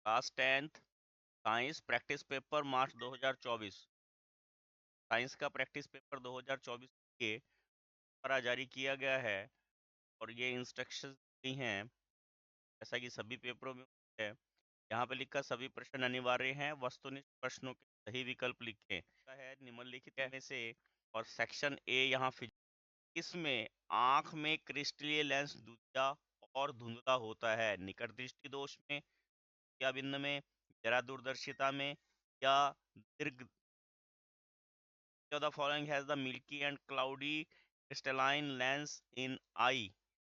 Class 10th science practice paper March 2024। Science का practice paper 2024 के द्वारा जारी किया गया है और ये इंस्ट्रक्शंस दी हैं जैसा कि सभी पेपरों में है। यहाँ पे लिखा सभी प्रश्न अनिवार्य हैं, वस्तुनिष्ठ प्रश्नों के सही विकल्प लिखें है निम्नलिखित में से। और सेक्शन ए यहाँ इसमें आंख में क्रिस्टलीय लेंस दूधिया और धुंधला होता है, निकट दृष्टि दोष में या बिंद में, जरा दूरदर्शिता में या दीर्घ। The following has the milky and cloudy crystalline lens in eye।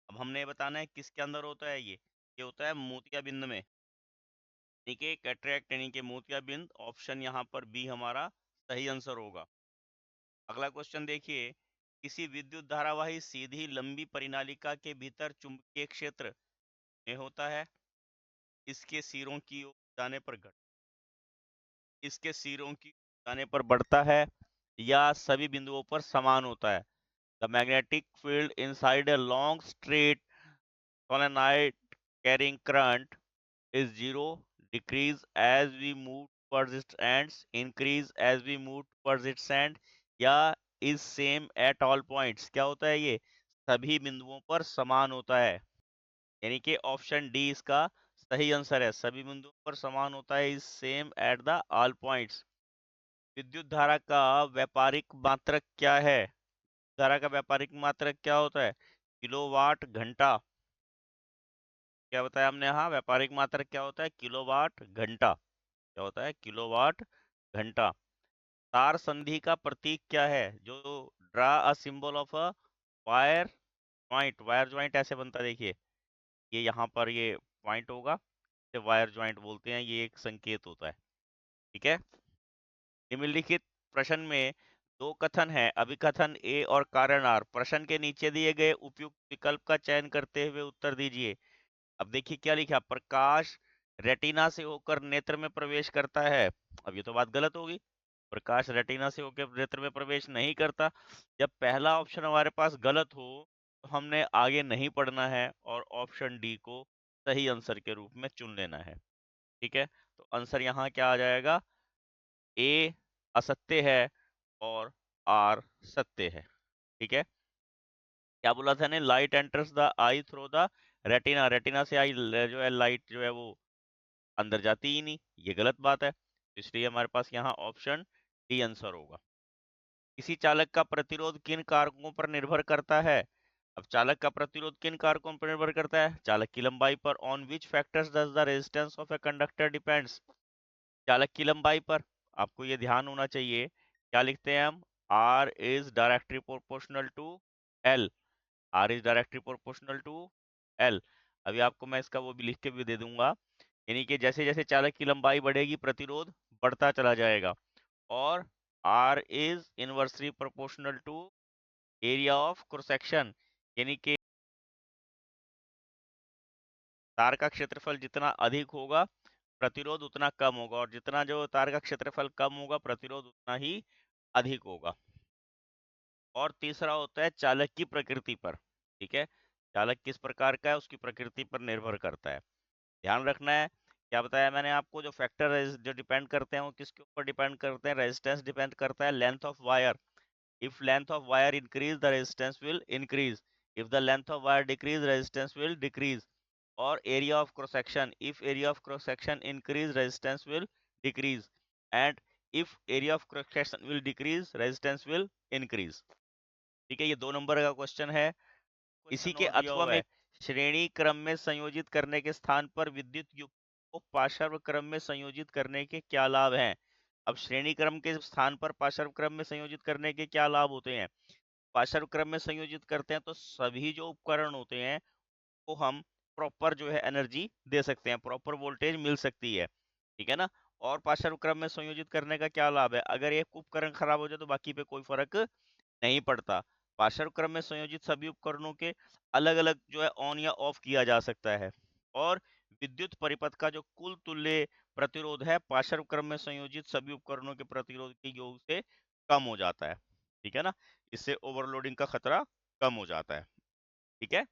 अब हमने बताना है किसके अंदर होता है ये होता है मोतियाबिंद में, यानी कि कैटरेक्ट यानी कि मोतियाबिंद। ऑप्शन यहाँ पर बी हमारा सही आंसर होगा। अगला क्वेश्चन देखिए, किसी विद्युत धारावाही सीधी लंबी परिनालिका के भीतर चुंबकीय क्षेत्र में होता है, इसके सिरों की ओर जाने पर इसके सिरों की ओर जाने पर बढ़ता है या सभी बिंदुओं पर समान होता है। The magnetic field inside a long straight solenoid carrying current is zero, decrease as we move towards its ends, increase as we move towards its end, या is same at all points। क्या होता है ये? सभी बिंदुओं पर समान होता है, यानी कि ऑप्शन डी इसका सही आंसर है। सभी बिंदुओं पर समान होता है, is same at the all points। विद्युत धारा का व्यापारिक मात्रक क्या है? धारा का व्यापारिक मात्रक क्या होता है? किलोवाट घंटा। क्या बताया हमने? हाँ, व्यापारिक मात्रक क्या होता है? किलोवाट घंटा। क्या होता है? किलोवाट घंटा। तार संधि का प्रतीक क्या है? जो draw a symbol of a wire joint. Wire joint ऐसे बनता है, देखिए ये यहाँ पर ये पॉइंट होगा, इसे वायर ज्वाइंट बोलते हैं, ये एक संकेत होता है। ठीक है। निम्नलिखित प्रश्न में दो कथन है, अभिकथन ए और कारण आर। प्रश्न के नीचे दिए गए उपयुक्त विकल्प का चयन करते हुए उत्तर दीजिए। अब देखिए क्या लिखा, प्रकाश रेटिना से होकर नेत्र में प्रवेश करता है। अब ये तो बात गलत होगी, प्रकाश रेटिना से होकर नेत्र में प्रवेश नहीं करता। जब पहला ऑप्शन हमारे पास गलत हो तो हमने आगे नहीं पढ़ना है और ऑप्शन डी को सही आंसर के रूप में चुन लेना है। ठीक है, तो आंसर यहाँ क्या आ जाएगा? ए असत्य है और आर सत्य है। ठीक है, क्या बोला था ने? Light enters the I through the retina. Retina से आई जो है लाइट जो है वो अंदर जाती ही नहीं, ये गलत बात है। इसलिए हमारे पास यहाँ ऑप्शन डी आंसर होगा। किसी चालक का प्रतिरोध किन कारकों पर निर्भर करता है? अब चालक का प्रतिरोध किन कारकों पर निर्भर करता है? चालक की लंबाई पर। On which factors does the resistance of a conductor depends? चालक की लंबाई पर। आपको ये ध्यान होना चाहिए, क्या लिखते हैं हम? R is directly proportional to L. R is directly proportional to L. अभी आपको मैं इसका वो भी लिख के भी दे दूंगा, यानी कि जैसे जैसे चालक की लंबाई बढ़ेगी प्रतिरोध बढ़ता चला जाएगा। और R is inversely proportional to area of cross section, यानी कि तार का क्षेत्रफल जितना अधिक होगा प्रतिरोध उतना कम होगा, और जितना जो तार का क्षेत्रफल कम होगा प्रतिरोध उतना ही अधिक होगा। और तीसरा होता है चालक की प्रकृति पर। ठीक है, चालक किस प्रकार का है उसकी प्रकृति पर निर्भर करता है, ध्यान रखना है। क्या बताया मैंने आपको? जो फैक्टर जो डिपेंड करते हैं वो किसके ऊपर डिपेंड करते हैं? रेजिस्टेंस डिपेंड करता है, length of wire. If length of wire increase the resistance will increase, if the length of wire decrease resistance will decrease. और area of cross section, if area of cross section increase resistance will decrease, and if area of cross section will decrease resistance will increase. ठीक है, ये 2 number का question है। इसी के अथवा में श्रेणी क्रम में संयोजित करने के स्थान पर विद्युत युग्म को पार्श्व क्रम में संयोजित करने के क्या लाभ हैं? अब श्रेणी क्रम के स्थान पर पार्श्व क्रम में संयोजित करने के क्या लाभ होते हैं? पार्श्व क्रम में संयोजित करते हैं तो सभी जो उपकरण होते हैं वो हम प्रॉपर जो है एनर्जी दे सकते हैं, प्रॉपर वोल्टेज मिल सकती है। ठीक है ना। और पार्श्व क्रम में संयोजित करने का क्या लाभ है? अगर एक उपकरण खराब हो जाए तो बाकी पे कोई फर्क नहीं पड़ता। पार्श्व क्रम में संयोजित सभी उपकरणों के अलग अलग जो है ऑन या ऑफ किया जा सकता है। और विद्युत परिपथ का जो कुल तुल्य प्रतिरोध है पार्श्व क्रम में संयोजित सभी उपकरणों के प्रतिरोध के योग से कम हो जाता है। ठीक है ना, इससे ओवरलोडिंग का खतरा कम हो जाता है। ठीक है,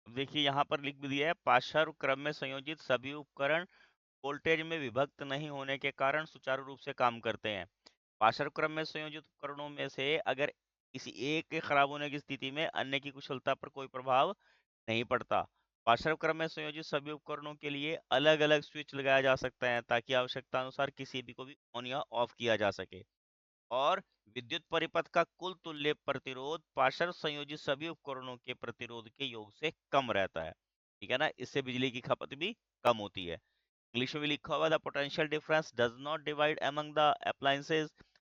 देखिए यहाँ पर लिख भी दिया है, पार्श्व क्रम में संयोजित सभी उपकरण वोल्टेज में विभक्त नहीं होने के कारण सुचारू रूप से काम करते हैं। पार्श्व में संयोजित उपकरणों में से अगर किसी एक के खराब होने की स्थिति में अन्य की कुशलता पर कोई प्रभाव नहीं पड़ता। पार्श्व में संयोजित सभी उपकरणों के लिए अलग अलग स्विच लगाया जा सकता है ताकि आवश्यकता अनुसार किसी भी को भी ऑन या ऑफ किया जा सके। और विद्युत परिपथ का कुल तुल्य प्रतिरोध पार्श्व संयोजित सभी उपकरणों के प्रतिरोध के योग से कम रहता है। ठीक है ना, इससे बिजली की खपत भी कम होती है। इंग्लिश में भी लिखा हुआ the potential difference does not divide among the appliances,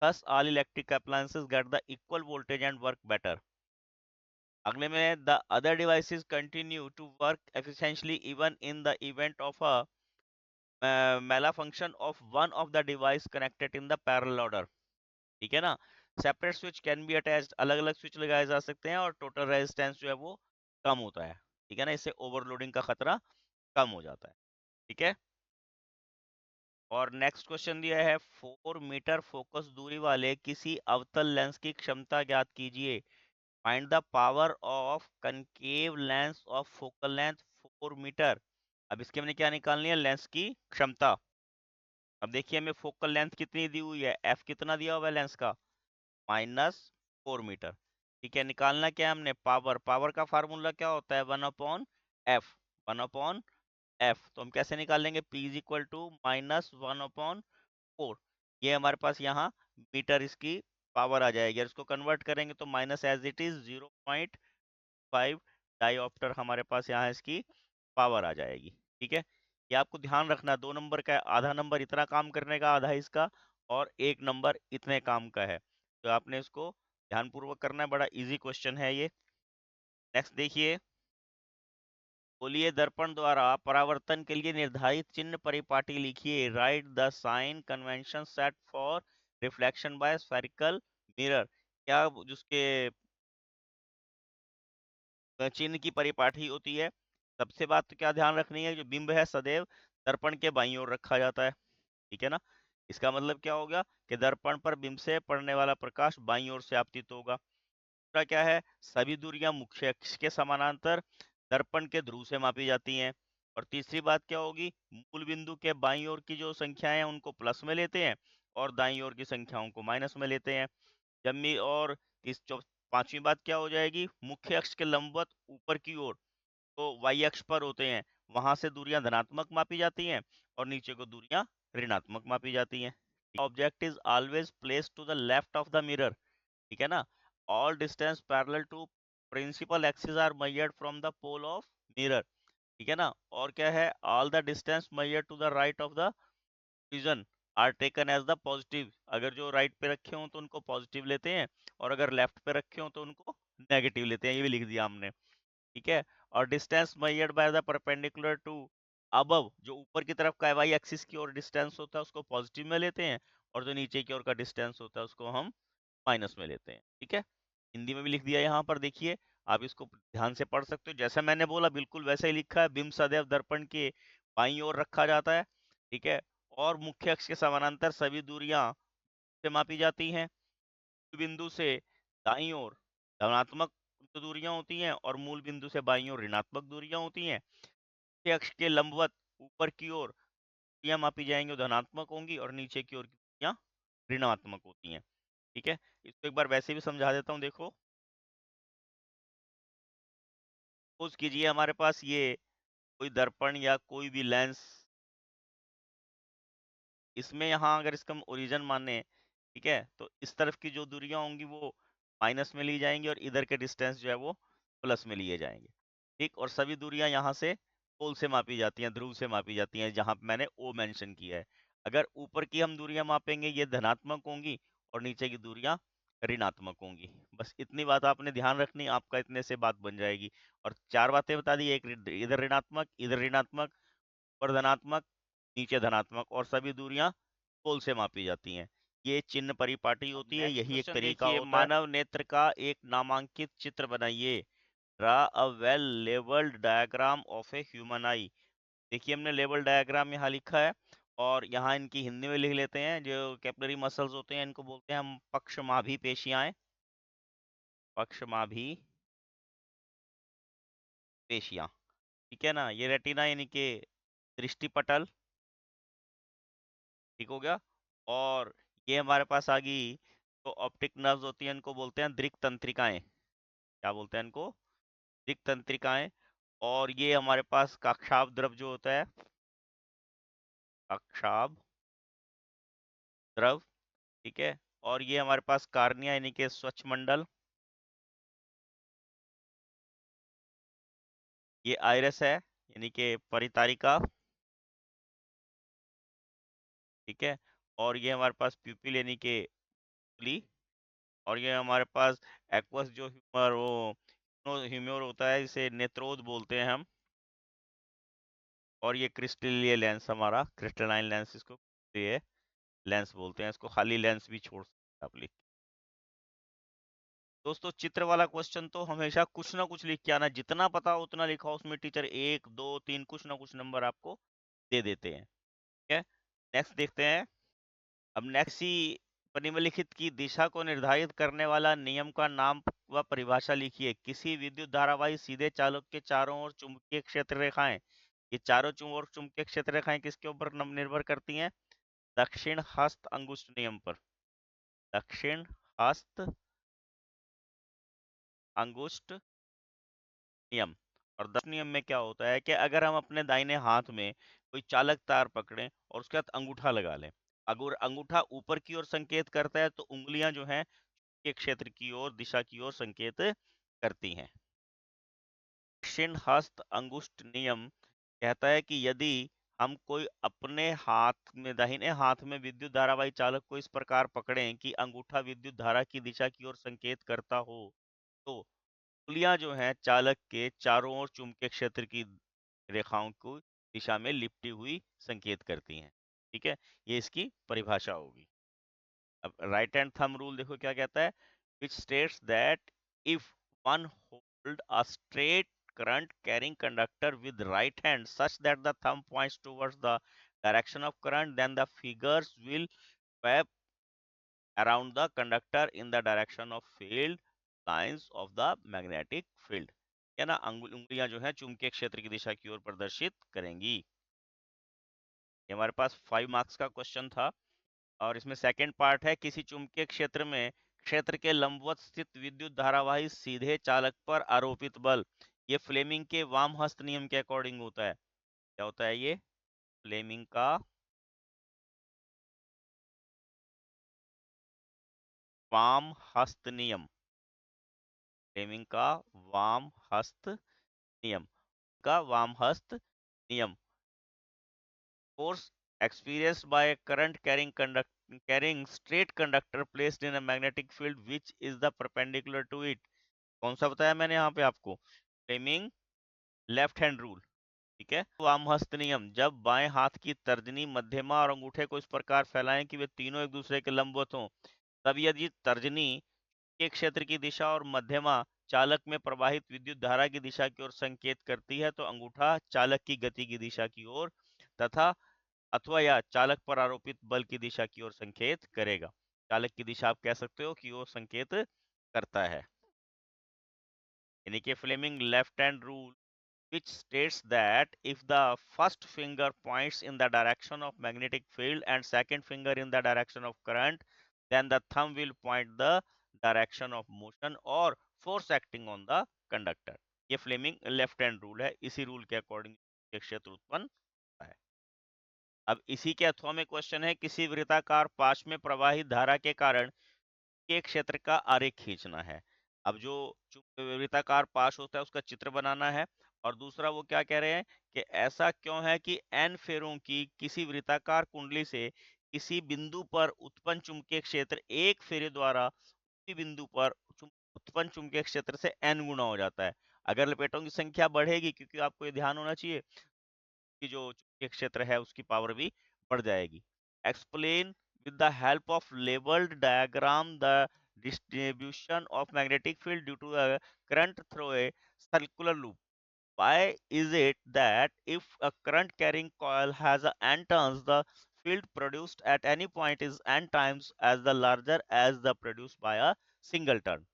thus all electric appliances get the equal voltage and work better. अगले में the other devices continue to work efficiently even in the event of a malfunction of one of the device connected in the parallel order. ठीक है ना, separate switch can be attached, अलग अलग switch लगाए जा सकते हैं और टोटल रेजिस्टेंस जो है वो कम होता है। ठीक है ना, इससे ओवरलोडिंग का खतरा कम हो जाता है। ठीक है, और नेक्स्ट क्वेश्चन दिया है 4 मीटर फोकस दूरी वाले किसी अवतल लेंस की क्षमता ज्ञात कीजिए। Find the power of concave lens of focal length 4 metre. अब इसके हमने क्या निकालनी है, लेंस की क्षमता। अब देखिए हमें फोकल लेंथ कितनी दी हुई है, एफ कितना दिया हुआ है लेंस का, -4 मीटर। ठीक है, निकालना क्या है हमने, पावर। पावर का फार्मूला क्या होता है, 1/f। 1/f तो हम कैसे निकालेंगे, P इज इक्वल टू -1/4। ये हमारे पास यहाँ मीटर इसकी पावर आ जाएगी, और इसको कन्वर्ट करेंगे तो minus as it is 0.5 dioptre हमारे पास यहाँ इसकी पावर आ जाएगी। ठीक है, ये आपको ध्यान रखना, 2 नंबर का आधा नंबर इतना काम करने का, आधा इसका, और 1 नंबर इतने काम का है। तो आपने इसको ध्यानपूर्वक करना है, बड़ा इजी क्वेश्चन है ये। नेक्स्ट देखिए, बोलिए दर्पण द्वारा परावर्तन के लिए निर्धारित चिन्ह परिपाटी लिखिए। Write the sign convention set for reflection by spherical mirror. क्या जिसके चिन्ह की परिपाटी होती है। सबसे बात तो क्या ध्यान रखनी है, जो बिंब है सदैव दर्पण के बाईं ओर रखा जाता है। ठीक है ना, इसका मतलब क्या होगा कि दर्पण पर बिंब से पड़ने वाला प्रकाश बाईं ओर से आपतित होगा। दूसरा क्या है, सभी दूरियां मुख्य अक्ष के समानांतर दर्पण के ध्रुव से मापी जाती हैं। और तीसरी बात क्या होगी, मूल बिंदु के बाईं ओर की जो संख्याएं हैं उनको प्लस में लेते हैं, और दाईं ओर की संख्याओं को माइनस में लेते हैं। जब भी और इस पांचवी बात क्या हो जाएगी, मुख्य अक्ष के लंबवत ऊपर की ओर तो वाई अक्ष पर होते हैं, वहां से दूरियां धनात्मक मापी जाती हैं, और नीचे को दूरियां ऋणात्मक मापी जाती हैं। Object is always placed to the left of the mirror. ठीक है ना, all distance parallel to principal axis are measured from the pole of mirror. ठीक है ना, और क्या है, all the distance measured to the right of the vision are taken as the positive. अगर जो राइट पे रखे हो तो उनको पॉजिटिव लेते हैं, और अगर लेफ्ट पे रखे हो तो उनको नेगेटिव लेते हैं, ये भी लिख दिया हमने। ठीक है, और distance measured by the perpendicular to above, जो ऊपर की तरफ का वाई एक्सिस की ओर डिस्टेंस होता है उसको पॉजिटिव में लेते हैं, और जो नीचे की ओर का डिस्टेंस होता है उसको हम माइनस में लेते हैं। ठीक है, हिंदी में भी लिख दिया यहाँ पर, देखिए आप इसको ध्यान से पढ़ सकते हो, जैसे मैंने बोला बिल्कुल वैसे ही लिखा है। बिंब सदैव दर्पण के बाईं ओर रखा जाता है। ठीक है, और मुख्य अक्ष के समानांतर सभी दूरियां से मापी जाती हैं। बिंदु से दाईं ओर धनात्मक दूरियां होती हैं, और मूल बिंदु से बाईं ओर ऋणात्मक दूरियां होती हैं। मुख्य अक्ष के लंबवत ऊपर की ओर दूरियां मापी जाएंगी, धनात्मक होंगी, और नीचे की ओर की दूरियां ऋणात्मक होती हैं। ठीक है, इसको एक बार वैसे भी समझा देता हूँ, देखो। सपोज कीजिए हमारे पास ये कोई दर्पण या कोई भी लेंस, इसमें यहाँ अगर इसका हम ओरिजिन माने, ठीक है, तो इस तरफ की जो दूरियां होंगी वो माइनस में ली जाएंगी, और इधर के डिस्टेंस जो है वो प्लस में लिए जाएंगे। ठीक, और सभी दूरियां यहाँ से पोल से मापी जाती हैं, ध्रुव से मापी जाती हैं, जहां पे मैंने ओ मेंशन किया है। अगर ऊपर की हम दूरियां मापेंगे ये धनात्मक होंगी, और नीचे की दूरियां ऋणात्मक होंगी। बस इतनी बात आपने ध्यान रखनी, आपका इतने से बात बन जाएगी। और 4 बातें बता दी, एक इधर ऋणात्मक, इधर ऋणात्मक, ऊपर धनात्मक, नीचे धनात्मक, और सभी दूरियां पोल से मापी जाती हैं। ये चिन्ह परिपाटी होती है, यही एक तरीका होता है। मानव नेत्र का एक नामांकित चित्र बनाइए। Draw a well labelled diagram of a human eye. देखिए हमने लेवल डायग्राम यहाँ लिखा है, और यहाँ इनकी हिंदी में लिख लेते हैं। जो कैपिलरी मसल्स होते हैं इनको बोलते हैं हम पक्षमाभी पेशियाएं। पक्षमाभी पेशियां, ठीक है ना। ये रेटिना यानी कि दृष्टि पटल, ठीक हो गया। और ये हमारे पास आ गई, तो ऑप्टिक नर्व्स होती हैं, इनको बोलते हैं दृक् तंत्रिकाएं। क्या बोलते हैं इनको? दृक् तंत्रिकाएं। और ये हमारे पास कक्षाभ द्रव जो होता है, कक्षाभ द्रव, ठीक है। और ये हमारे पास कार्निया यानी कि स्वच्छ मंडल, ये आइरस है यानी कि परितारिका, ठीक है। और ये हमारे पास प्यूपिल यानी कि पुतली। और ये हमारे पास एक्वस जो ह्यूमर वो ह्यूमर होता है, इसे नेत्रोद बोलते हैं हम। और ये क्रिस्टलीय लेंस, हमारा क्रिस्टलाइन लेंस, इसको ये लेंस बोलते हैं, इसको खाली लेंस भी छोड़ सकते हैं आप लिख। दोस्तों चित्र वाला क्वेश्चन तो हमेशा कुछ ना कुछ लिख के आना, जितना पता हो उतना लिखा, उसमें टीचर 1 2 3 कुछ ना कुछ नंबर आपको दे देते हैं, ठीक है। नेक्स्ट देखते हैं। अब नेक्स्ट ही, निम्नलिखित की दिशा को निर्धारित करने वाला नियम का नाम व परिभाषा लिखिए। किसी विद्युत धारावाही सीधे चालक के चारों ओर चुंबकीय क्षेत्र रेखाएं, ये चारों ओर चुंबकीय क्षेत्र रेखाएं किसके ऊपर निर्भर करती हैं? दक्षिण हस्त अंगुष्ठ नियम पर। दक्षिण हस्त अंगुष्ठ नियम। और 10 नियम में क्या होता है कि अगर हम अपने दाहिने हाथ में कोई चालक तार पकड़ें और उसके साथ अंगूठा लगा लें, अगर अंगूठा ऊपर की ओर संकेत करता है तो उंगलियां जो हैं के क्षेत्र की ओर, दिशा की ओर संकेत करती हैं। दक्षिण हस्त अंगुष्ठ नियम कहता है कि यदि हम कोई अपने हाथ में, दाहिने हाथ में विद्युत धारावाही चालक को इस प्रकार पकड़ें कि अंगूठा विद्युत धारा की दिशा की ओर संकेत करता हो, तो उंगलियां जो हैं चालक के चारों ओर चुंबकीय क्षेत्र की रेखाओं को दिशा में लिपटी हुई संकेत करती हैं, ठीक है। ये इसकी परिभाषा होगी। अब राइट हैंड थंब रूल देखो क्या कहता है, which states that if one hold a straight current carrying conductor with right hand such that the thumb points towards the direction of current, then the figures will wrap around the conductor in the direction of field lines of the magnetic field। है ना, उंगलियां जो है चुंबकीय क्षेत्र की दिशा की ओर प्रदर्शित करेंगी। ये हमारे पास 5 मार्क्स का क्वेश्चन था। और इसमें सेकंड पार्ट है, किसी चुंबकीय क्षेत्र में क्षेत्र के लंबवत स्थित विद्युत धारावाही सीधे चालक पर आरोपित बल, ये फ्लेमिंग के वाम हस्त नियम के अकॉर्डिंग होता है। क्या होता है ये? फ्लेमिंग का वाम हस्त नियम। फ्लेमिंग का वाम हस्त नियम, का वाम हस्त नियम। Force experienced by a current carrying straight conductor placed in a magnetic field which is the perpendicular to it। कौन सा बताया मैंने यहाँ पे आपको? फ्लेमिंग लेफ्ट हैंड रूल, ठीक है। वाम हस्त नियम, जब बाएं हाथ की तर्जनी, मध्यमा और अंगूठे को इस प्रकार फैलाएं कि वे तीनों एक दूसरे के लंबवत हों, तब यदि तर्जनी के क्षेत्र की दिशा और मध्यमा चालक में प्रवाहित विद्युत धारा की दिशा की ओर संकेत करती है, तो अंगूठा चालक की गति की दिशा की ओर तथा अथवा या चालक पर आरोपित बल की दिशा की ओर संकेत करेगा। चालक की दिशा आप कह सकते हो कि वो संकेत करता है, यानी कि Fleming left hand rule which states that if the first finger points in the direction of magnetic field and second finger in the direction of current, then the thumb will point the direction of motion or force acting on the conductor। ये Fleming left hand rule है, इसी rule के according क्षेत्र उत्पन्न होता है। अब इसी के अथवा में क्वेश्चन है, किसी वृत्ताकार पाश में प्रवाहित धारा के कारण के क्षेत्र का आरेख खींचना है। अब जो वृत्ताकार पाश होता है उसका चित्र बनाना है। और दूसरा वो क्या कह रहे हैं कि ऐसा क्यों है कि एन फेरों की किसी वृत्ताकार कुंडली से किसी बिंदु पर उत्पन्न चुंबकीय क्षेत्र एक फेरे द्वारा उसी बिंदु पर उत्पन्न चुंबकीय क्षेत्र से एन गुना हो जाता है। अगर लपेटों की संख्या बढ़ेगी, क्योंकि आपको ये ध्यान होना चाहिए कि जो चुंबकीय क्षेत्र है उसकी पावर भी बढ़ जाएगी। Explain with the help of labeled diagram the distribution of magnetic field due to a current through a circular loop। Why is it that if a current carrying coil has a n turns, the field produced at any point is n times as the larger as the produced by a single turn।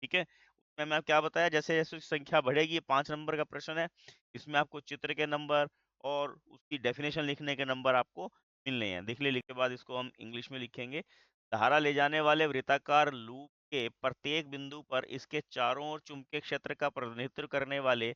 ठीक है, उसमें मैं क्या बताया, जैसे जैसे संख्या बढ़ेगी, ये 5 नंबर का प्रश्न है, इसमें आपको चित्र के नंबर और उसकी डेफिनेशन लिखने के नंबर आपको मिलने हैं। देख ले, लिख के बाद इसको हम इंग्लिश में लिखेंगे। धारा ले जाने वाले वृत्ताकार लूप के प्रत्येक बिंदु पर इसके चारों ओर चुंबकीय क्षेत्र का प्रतिनिधित्व करने वाले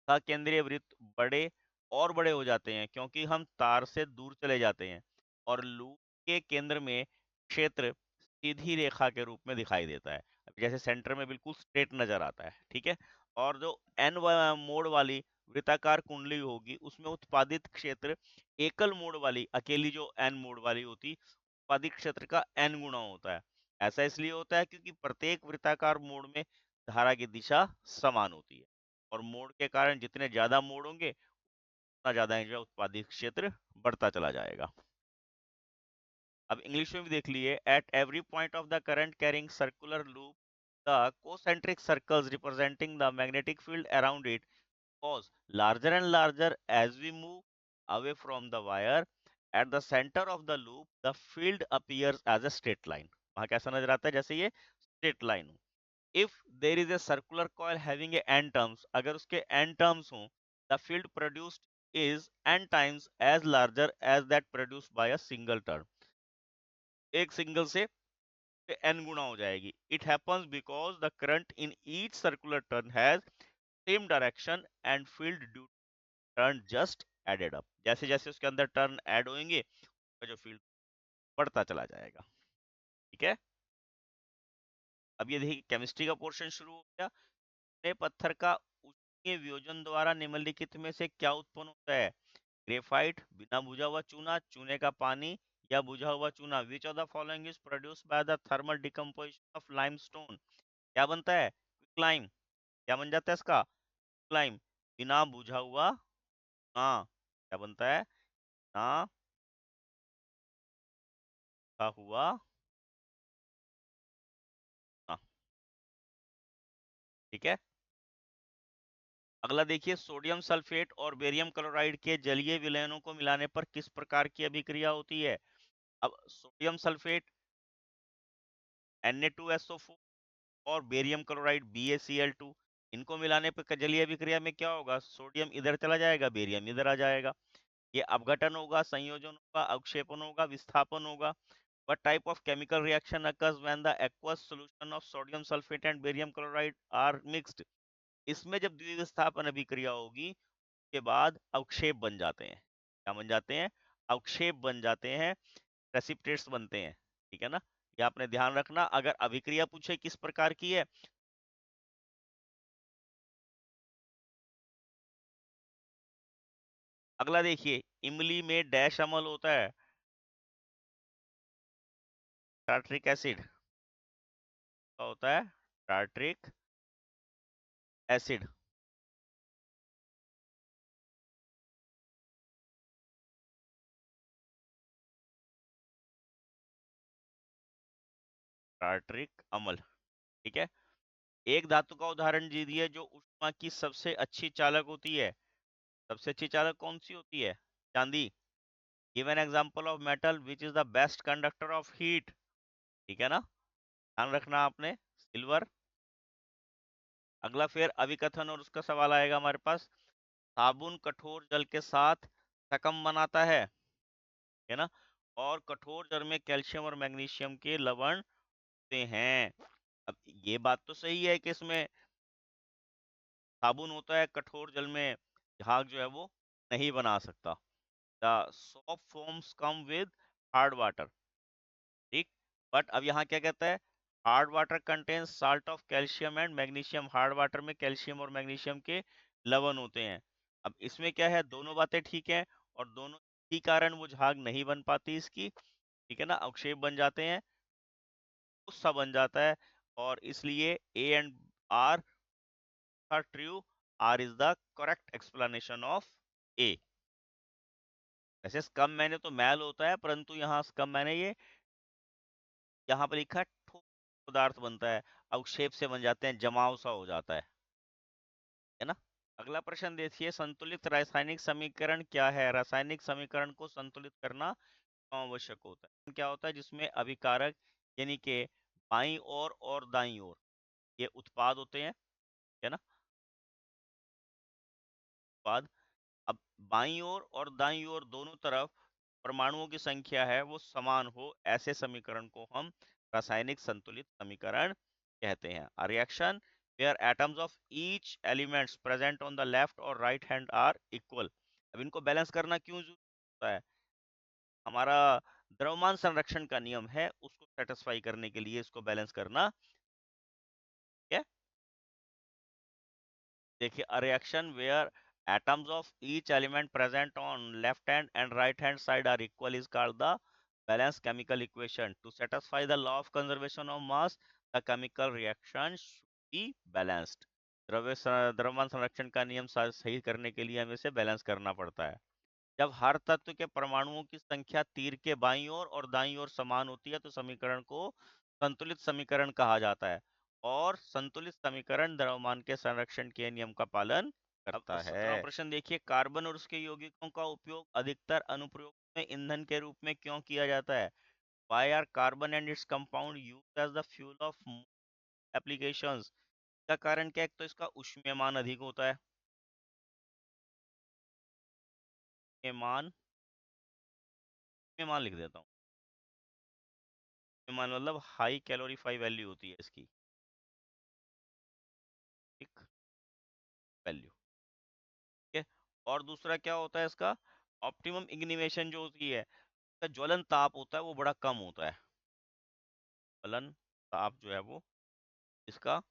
सकेंद्रीय वृत्त बड़े और बड़े हो जाते हैं, क्योंकि हम तार से दूर चले जाते हैं और लूप के केंद्र में क्षेत्र सीधी रेखा के रूप में दिखाई देता है। जैसे सेंटर में बिल्कुल स्ट्रेट नजर आता है, ठीक है। और जो एन मोड़ वाली वृत्ताकार कुंडली होगी, उसमें उत्पादित क्षेत्र एकल मोड़ वाली, अकेली जो एन मोड़ वाली होती, उत्पादित क्षेत्र का एन गुना होता है। ऐसा इसलिए होता है क्योंकि प्रत्येक वृत्ताकार मोड़ में धारा की दिशा समान होती है, और मोड़ के कारण जितने ज्यादा मोड़ होंगे उतना ज्यादा जो उत्पादित क्षेत्र बढ़ता चला जाएगा। अब इंग्लिश में भी देख लिए। At every point of the current carrying circular loop the concentric circles representing the magnetic field around it cause larger and larger as we move away from the wire. At the center of the loop the field appears as a straight line. वहां कैसा नजर आता है? जैसे ये straight line हो। If there is a circular coil having a n terms, अगर उसके n terms हो, the field produced is n times as larger as that produced by a single turn. एक सिंगल से n गुना हो जाएगी। It happens because the current in each circular turn has same direction and field due turn just added up. जैसे जैसे उसके अंदर turn add होंगे, उसका जो फील्ड बढ़ता चला जाएगा। ठीक है। अब ये देखिए केमिस्ट्री का पोर्शन शुरू हो गया। नए पत्थर का उष्णीय वियोजन द्वारा निम्नलिखित में से क्या उत्पन्न होता है? ग्रेफाइट, बिना बुझा हुआ चूना, चूने का पानी या बुझा हुआ चूना। Which of the following is produced by the thermal decomposition of limestone? क्या बनता है? क्विकलाइम। क्या बन जाता है इसका? क्विकलाइम। बिना बुझा हुआ, हाँ, क्या बनता है? ना बुझा हुआ, हाँ। ठीक है। अगला देखिए, सोडियम सल्फेट और बेरियम क्लोराइड के जलीय विलयनों को मिलाने पर किस प्रकार की अभिक्रिया होती है? अब सोडियम सल्फेट Na2SO4 और बेरियम क्लोराइड BaCl2, इनको मिलाने पर जलीय अभिक्रिया में क्या होगा? सोडियम इधर चला जाएगा, बेरियम इधर आ जाएगा। ये अपघटन होगा, संयोजन होगा, अवक्षेपण होगा, विस्थापन होगा। What type of chemical reaction occurs when the aqueous solution of sodium sulfate and barium chloride are mixed? इसमें जब द्विविस्थापन अभिक्रिया होगी के बाद अवक्षेप बन जाते हैं। क्या बन जाते हैं? अवक्षेप बन जाते हैं, प्रेसिपिटेट्स बनते हैं। ठीक है ना। ये आपने ध्यान रखना। अगर अभिक्रिया पूछे किस प्रकार की है, अगला देखिए, इमली में डैश अम्ल होता है, टार्ट्रिक एसिड का होता है, टार्ट्रिक एसिड। टार्ट्रिक अम्ल। ठीक है। एक धातु का उदाहरण दीजिए जो ऊष्मा की सबसे अच्छी चालक होती है। सबसे अच्छी चालक कौन सी होती है? चांदी। Give an example of metal which is the best conductor of heat. ठीक है ना, ध्यान रखना आपने। सिल्वर। अगला फिर अभिकथन और उसका सवाल आएगा हमारे पास। साबुन कठोर जल के साथ सकम बनाता है ना, और कठोर जल में कैल्शियम और मैग्नीशियम के लवण होते हैं। अब ये बात तो सही है कि इसमें साबुन होता है, कठोर जल में झाग जो है वो नहीं बना सकता। The soft foams come with hard water. ठीक। बट अब यहाँ क्या कहता है? Hard water contains salt of calcium and magnesium. Hard water में कैल्शियम और मैग्नीशियम के लवण होते हैं। अब इसमें क्या है, दोनों बातें ठीक है, और दोनों ही कारण वो झाग नहीं बन पाती इसकी। ठीक है ना, अवक्षेप बन जाते हैं, गुस्सा बन जाता है, और इसलिए A and R R true. R is the correct explanation of A. वैसे स्कम मैंने तो मैल होता है, परंतु यहाँ स्कम मैंने ये यहाँ पर लिखा है ठोस पदार्थ बनता है, अवक्षेप से बन जाते हैं, जमाव सा हो जाता है ना। अगला प्रश्न देखिए, संतुलित रासायनिक समीकरण क्या है? रासायनिक समीकरण को संतुलित करना आवश्यक होता है। क्या होता है? जिसमें अभिकारक यानी कि बाईं ओर और दाईं ओर ये उत्पाद होते हैं, है ना, उत्पाद। अब बाईं ओर और दाईं ओर दोनों तरफ परमाणुओं की संख्या है वो समान हो, ऐसे समीकरण को हम रासायनिक संतुलित समीकरण कहते हैं। A reaction where atoms of each elements present on the left or right hand are equal। अब इनको बैलेंस करना क्यों जरूरी होता है? हमारा द्रव्यमान संरक्षण का नियम है, उसको सेटिस्फाई करने के लिए इसको बैलेंस करना है। देखिए, a reaction where atoms of each element present on left hand and right hand side are equal is called the balanced chemical equation. To satisfy the law of conservation of mass, the chemical reaction should be balanced। द्रव्यमान संरक्षण का नियम सही करने के लिए हमें इसे बैलेंस करना पड़ता है। जब हर तत्व के परमाणुओं की संख्या तीर के बाईं ओर और दाईं ओर समान होती है तो समीकरण को संतुलित समीकरण कहा जाता है, और संतुलित समीकरण द्रव्यमान के संरक्षण के नियम का पालन करता है। 17वां प्रश्न देखिए, कार्बन और उसके यौगिकों का उपयोग अधिकतर अनुप्रयोग में ईंधन के रूप में क्यों किया जाता है? Why are carbon and its compound used as the fuel of applications? इसका कारण क्या है? एक तो इसका ऊष्मीयमान अधिक होता है। ऊष्मीयमान ऊष्मीयमान लिख देता हूँ। ऊष्मीयमान मतलब हाई कैलोरीफाई वैल्यू होती है इसकी, एक वैल्यू, ठीक है। और दूसरा क्या होता है इसका? ऑप्टिमम इग्निशन जो होती है, इसका ज्वलन ताप होता है वो बड़ा कम होता है। ज्वलन ताप जो है वो इसका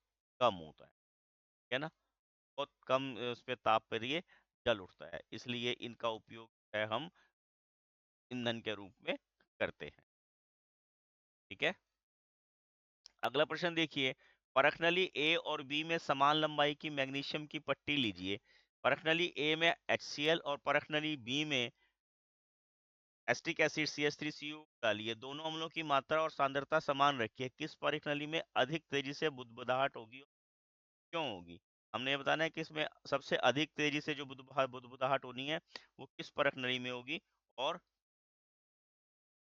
कम होता है ना, बहुत कम उस पे ताप पर ये जल उठता है, इसलिए इनका उपयोग है हम ईंधन के रूप में करते हैं, ठीक है। अगला प्रश्न देखिए, परखनली ए और बी में समान लंबाई की मैग्नीशियम की पट्टी लीजिए। परखनली ए में HCl और परखनली बी में एस्टिक एसिड CH3CU डालिए। दोनों अम्लों की मात्रा और सांद्रता समान रखिए। किस परखनली में अधिक तेजी से बुदबुदाहट होगी, क्यों होगी? हमने ये बताना है कि इसमें सबसे अधिक तेजी से जो बुदबुदाहट होनी है वो किस परखनली में होगी। और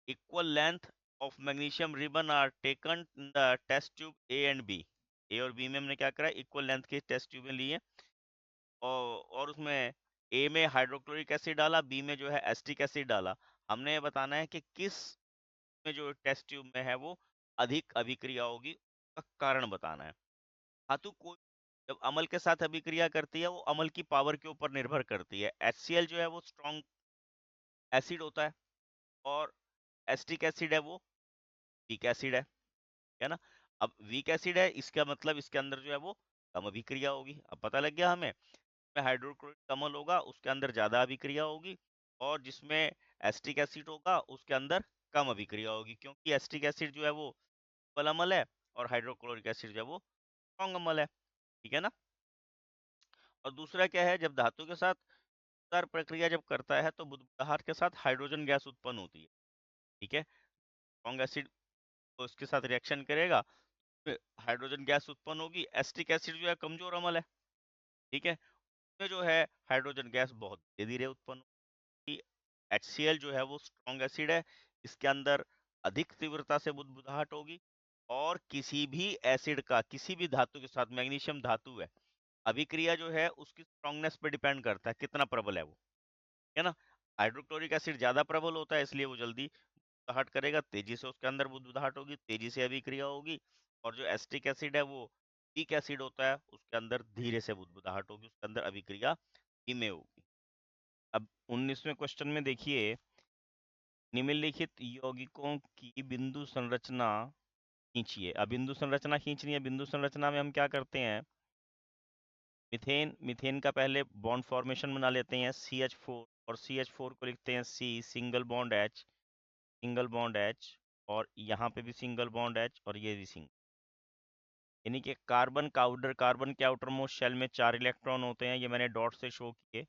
equal length of magnesium ribbon are taken in the test tube A and B। ए और बी में हमने क्या करा, इक्वल लेंथ की टेस्ट ट्यूबें ली है, और उसमें ए में हाइड्रोक्लोरिक एसिड डाला, बी में जो है एस्टिक एसिड डाला। हमने ये बताना है कि किस में जो टेस्ट ट्यूब में है वो अधिक अभिक्रिया होगी, उसका कारण बताना है। धातु कोई जब अम्ल के साथ अभिक्रिया करती है वो अम्ल की पावर के ऊपर निर्भर करती है। HCl जो है वो स्ट्रॉन्ग एसिड होता है, और एस्टिक एसिड है वो वीक एसिड है ना। अब वीक एसिड है, इसका मतलब इसके अंदर जो है वो कम अभिक्रिया होगी। अब पता लग गया हमें, हाइड्रोक्लोरिक अम्ल होगा उसके अंदर ज्यादा अभिक्रिया होगी, और जिसमें एस्टिक एसिड होगा उसके अंदर कम अभिक्रिया होगी, क्योंकि एस्टिक एसिड जो है वो डबल अम्ल है और हाइड्रोक्लोरिक एसिड जो है वो स्ट्रॉन्ग अम्ल है, ठीक है ना। और दूसरा क्या है, जब धातु के साथ तार प्रक्रिया जब करता है तो बुदबुदाहट के साथ हाइड्रोजन गैस उत्पन्न होती है, ठीक है। स्ट्रॉन्ग एसिड तो इसके साथ रिएक्शन करेगा, हाइड्रोजन गैस उत्पन्न होगी। एस्टिक एसिड जो है कमजोर अम्ल है, ठीक है, इसमें जो है हाइड्रोजन गैस बहुत धीरे धीरे उत्पन्न होगी। HCl जो है वो स्ट्रॉन्ग एसिड है, इसके अंदर अधिक तीव्रता से बुदबुदाहट होगी, और किसी भी एसिड का किसी भी धातु के साथ, मैग्नीशियम धातु है, अभिक्रिया जो है उसकी स्ट्रॉन्गनेस पे डिपेंड करता है कितना प्रबल है वो, है ना। हाइड्रोक्लोरिक एसिड ज्यादा प्रबल होता है इसलिए वो जल्दी बुदबुदाहट करेगा, तेजी से उसके अंदर बुदबुदाहट होगी, तेजी से अभिक्रिया होगी। और जो एस्टिक एसिड है वो वीक एसिड होता है, उसके अंदर धीरे से बुदबुदाहट होगी, उसके अंदर अभिक्रिया धीमे होगी। अब 19वें क्वेश्चन में देखिए, निम्नलिखित यौगिकों की बिंदु संरचना खींचिए। अब बिंदु संरचना खींचनी है। बिंदु संरचना में हम क्या करते हैं, मीथेन का पहले बॉन्ड फॉर्मेशन बना लेते हैं CH4, और CH4 को लिखते हैं C, सिंगल बॉन्ड H, और यहाँ पे भी सिंगल बॉन्ड H, और ये भी सिंगल, यानी कि कार्बन के आउटर मोस्ट शेल में 4 इलेक्ट्रॉन होते हैं। ये मैंने डॉट से शो किए,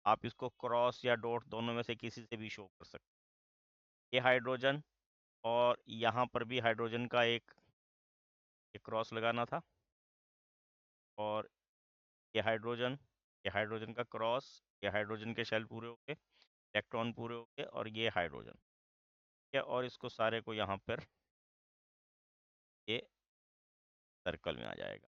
आप इसको क्रॉस या डॉट दोनों में से किसी से भी शो कर सकते हैं। ये हाइड्रोजन, और यहाँ पर भी हाइड्रोजन का एक क्रॉस लगाना था, और ये हाइड्रोजन का क्रॉस, ये हाइड्रोजन के शेल पूरे हो गए, इलेक्ट्रॉन पूरे हो गए, और ये हाइड्रोजन, ठीक है। और इसको सारे को यहाँ पर ये सर्कल में आ जाएगा।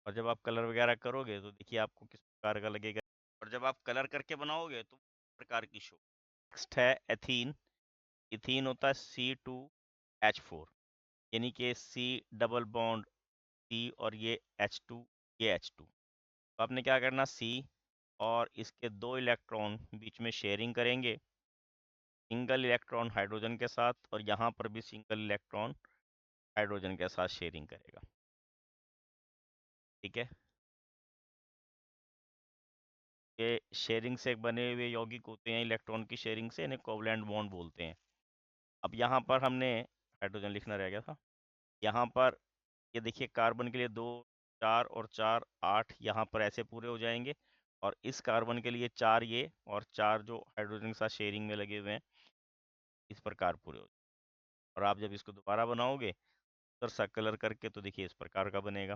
और जब आप कलर वगैरह करोगे तो देखिए आपको किस प्रकार का लगेगा, और जब आप कलर करके बनाओगे तो प्रकार की शो। नेक्स्ट है एथीन। इथीन होता है C2H4, यानी कि C डबल बॉन्ड C और ये H2, ये H2। तो आपने क्या करना, C और इसके 2 इलेक्ट्रॉन बीच में शेयरिंग करेंगे, सिंगल इलेक्ट्रॉन हाइड्रोजन के साथ, और यहाँ पर भी सिंगल इलेक्ट्रॉन हाइड्रोजन के साथ शेयरिंग करेगा। ठीक है, ये शेयरिंग से बने हुए यौगिक होते हैं, इलेक्ट्रॉन की शेयरिंग से, इन्हें कोवलेंट बॉन्ड बोलते हैं। अब यहाँ पर हमने हाइड्रोजन लिखना रह गया था। यहाँ पर ये देखिए, कार्बन के लिए 2, 4 और 4, 8 यहाँ पर ऐसे पूरे हो जाएंगे, और इस कार्बन के लिए 4 ये, और 4 जो हाइड्रोजन के साथ शेयरिंग में लगे हुए हैं, इस प्रकार पूरे हो जाएंगे। और आप जब इसको दोबारा बनाओगे तो सा कलर करके, तो देखिए इस प्रकार का बनेगा।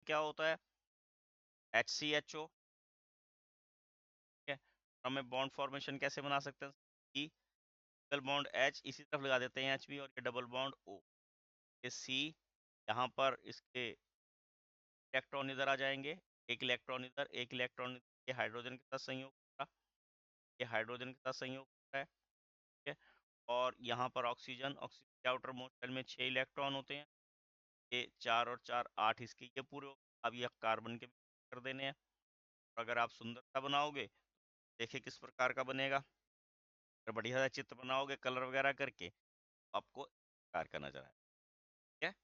क्या होता है, HCHO। ठीक है, हमें बॉन्ड फॉर्मेशन कैसे बना सकते हैं कि सिंगल बॉन्ड H इसी तरफ लगा देते हैं H भी, और ये डबल बॉन्ड O, ये C, यहाँ पर इसके इलेक्ट्रॉन इधर आ जाएंगे, एक इलेक्ट्रॉन इधर, एक इलेक्ट्रॉन इधर, ये हाइड्रोजन के साथ संयोग होगा, ये हाइड्रोजन के साथ संयोग होता है। ठीक है, और यहाँ पर ऑक्सीजन, ऑक्सीजन के आउटर मोस्ट शेल में 6 इलेक्ट्रॉन होते हैं, ये 4 और 4, 8 इसके ये पूरे अब ये कार्बन के कर देने हैं। और अगर आप सुंदरता बनाओगे, देखिए किस प्रकार का बनेगा। अगर बढ़िया सा चित्र बनाओगे कलर वगैरह करके, आपको इस प्रकार का नजर आए। ठीक है,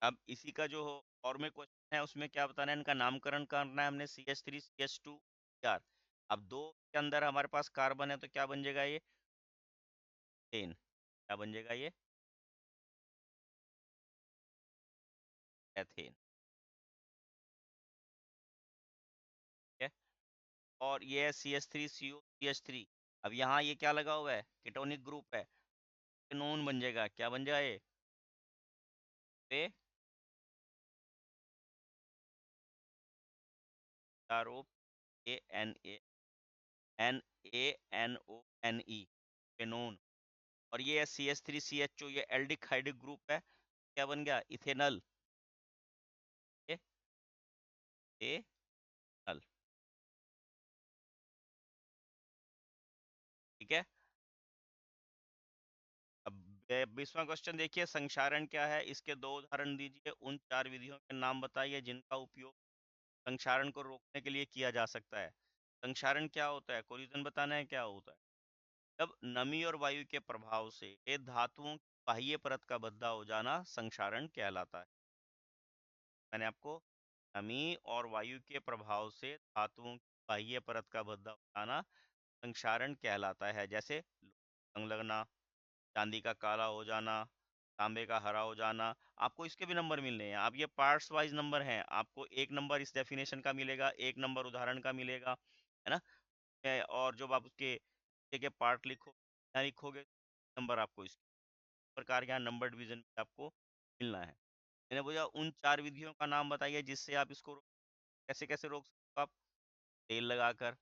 अब इसी का जो और में क्वेश्चन है, उसमें क्या बताना है, इनका नामकरण करना है हमने, CH3 CH2 4। अब 2 के अंदर हमारे पास कार्बन है, तो क्या बन जाएगा ये, एथेन। क्या बन जाएगा ये, एथेन। ठीक है, और ये है CH3CO CH3। अब यहाँ ये क्या लगा हुआ है, कीटोनिक ग्रुप है, नोन बन जाएगा, क्या बन जाएगा ये, पे R A N A NaNONe, फेनोन। और ये है CH3CHO, ये एल्डिक हाइड्रिक ग्रुप है, क्या बन गया, इथेनल। एथेनल। ठीक है, अब 20वां क्वेश्चन देखिए, संक्षारण क्या है, इसके 2 उदाहरण दीजिए, उन 4 विधियों के नाम बताइए जिनका उपयोग संक्षारण को रोकने के लिए किया जा सकता है। संक्षारण क्या होता है, कोरिजन बताना है क्या होता है। जब नमी और वायु के प्रभाव से ये धातुओं की बाह्य परत का भद्दा हो जाना संक्षारण कहलाता है। मैंने आपको, नमी और वायु के प्रभाव से धातुओं की बाह्य परत का भद्दा हो जाना संक्षारण कहलाता है। जैसे जंग लगना, चांदी का काला हो जाना, तांबे का हरा हो जाना। आपको इसके भी नंबर मिलने हैं, आप ये पार्ट्स वाइज नंबर हैं, आपको 1 नंबर इस डेफिनेशन का मिलेगा, 1 नंबर उदाहरण का मिलेगा, है ना। और जब आप उसके के पार्ट लिखोगे, नंबर आपको इस प्रकार के यहाँ नंबर डिवीजन आपको मिलना है। मैंने बोला उन 4 विधियों का नाम बताइए जिससे आप इसको कैसे कैसे रोक सकते हो आप, तेल लगाकर,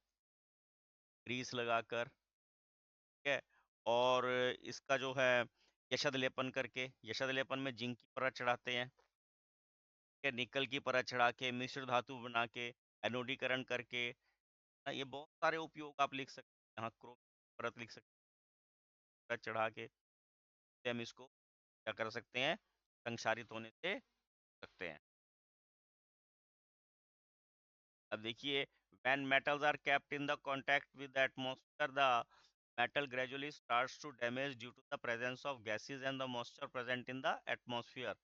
ग्रीस लगाकर, ठीक है, और इसका जो है यशद लेपन करके, यशद लेपन में जिंक की परत चढ़ाते हैं, ठीक है, निकल की परत चढ़ा के, मिश्र धातु बना के, एनोडीकरण करके। ये बहुत सारे उपयोग आप लिख सकते हैं, यहाँ क्रोम परत लिख सकते हैं, परत चढ़ा के हम इसको क्या कर सकते हैं, संक्षारित होने से सकते हैं। अब देखिए, when metals are kept in the contact with the atmosphere, the metal gradually starts to damage due to the presence of gases and the moisture present in the atmosphere.